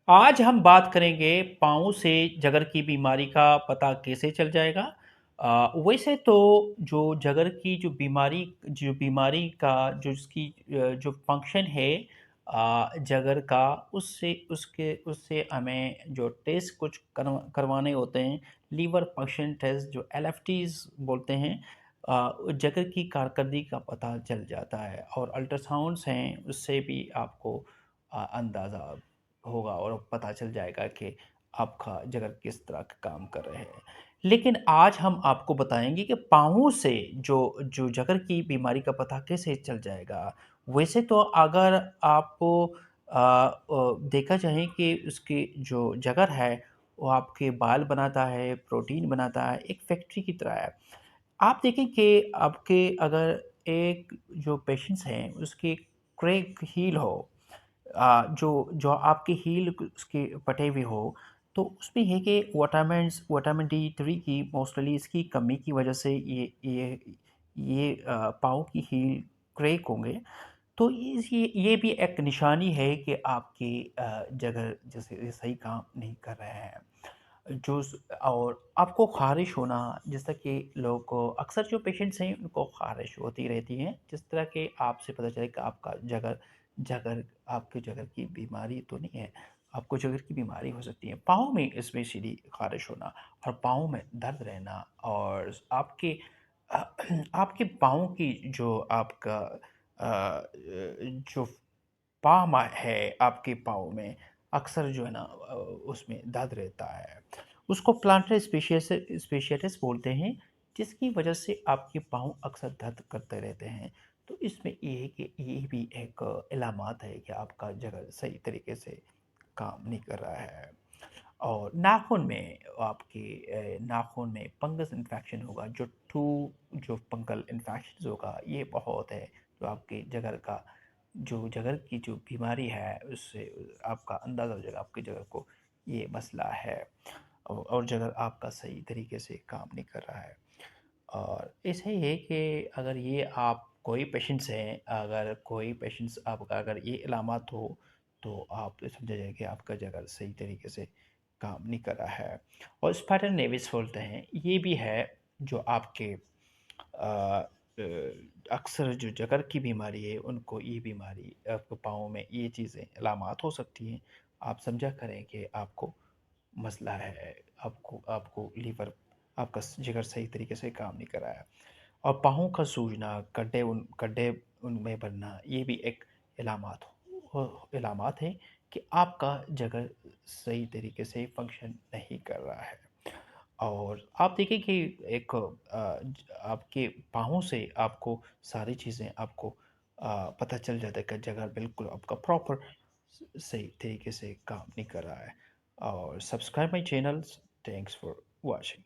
आज हम बात करेंगे पाँव से जगर की बीमारी का पता कैसे चल जाएगा। वैसे तो जो बीमारी का जो इसकी जो फंक्शन है जगर का उससे हमें जो टेस्ट कुछ करवाने होते हैं। लीवर फंक्शन टेस्ट जो एलएफटीज बोलते हैं। जगर की कारकर्दगी का पता चल जाता है और अल्ट्रासाउंड्स हैं उससे भी आपको अंदाज़ा होगा और पता चल जाएगा कि आपका जिगर किस तरह का काम कर रहे हैं। लेकिन आज हम आपको बताएँगे कि पाँवों से जो जो जिगर की बीमारी का पता कैसे चल जाएगा। वैसे तो अगर आपको देखा जाए कि उसकी जो जिगर है, वो आपके बाल बनाता है, प्रोटीन बनाता है, एक फैक्ट्री की तरह है। आप देखें कि आपके अगर एक जो पेशेंट्स हैं, उसकी क्रैक हील हो, जो जो आपकी हील उसके फटे हुए हो, तो उसमें है कि विटामिन डी 3 की मोस्टली इसकी कमी की वजह से ये पाँव की हील क्रैक होंगे। तो ये भी एक निशानी है कि आपकी जगह जैसे ये सही काम नहीं कर रहे हैं। जो स और आपको ख़ारिश होना, जैसा कि लोगों को अक्सर जो पेशेंट्स हैं उनको ख़ारिश होती रहती है, जिस तरह के आपसे पता चले कि आपका जगर जगर आपके जगर की बीमारी तो नहीं है, आपको जगर की बीमारी हो सकती है। पाँव में स्पेशली ख़ारिश होना और पाँव में दर्द रहना और आपके पाँव की जो आपका जो पाम है आपके पाँव में, अक्सर जो है ना उसमें दर्द रहता है। उसको प्लांटर स्पेशियटिस बोलते हैं, जिसकी वजह से आपके पाँव अक्सर दर्द करते रहते हैं। तो इसमें ये है कि ये भी एक इलामात है कि आपका जिगर सही तरीके से काम नहीं कर रहा है। और नाखून में नाखून में फंगस इन्फेक्शन होगा, जो फंगल इन्फेक्शन होगा, ये बहुत है। जो आपके जिगर का जो जिगर की जो बीमारी है, उससे आपका अंदाज़ा हो जाएगा आपके जिगर को ये मसला है। और जिगर आपका सही तरीके से काम नहीं कर रहा है। और ऐसे ही है कि अगर ये आप कोई पेशेंट्स हैं, अगर कोई पेशेंट्स आपका अगर ये इलामात हो, तो आप समझा जाए कि आपका जिगर सही तरीके से काम नहीं कर रहा है। और स्पाइडर नेविस बोलते हैं, ये भी है जो आपके अक्सर जो जिगर की बीमारी है, उनको ये बीमारी आपके पाँव में ये चीज़ें अलामात हो सकती हैं। आप समझा करें कि आपको मसला है, आपको आपको लीवर आपका जिगर सही तरीके से काम नहीं कर रहा है। और पाँवों का सूजना, गड्ढे उनमें बनना, ये भी एक इलामात है कि आपका जिगर सही तरीके से फंक्शन नहीं कर रहा है। और आप देखिए कि एक आपके पाँवों से आपको सारी चीज़ें आपको पता चल जाता है कि जिगर बिल्कुल आपका प्रॉपर सही तरीके से काम नहीं कर रहा है। और subscribe my channels. Thanks for watching.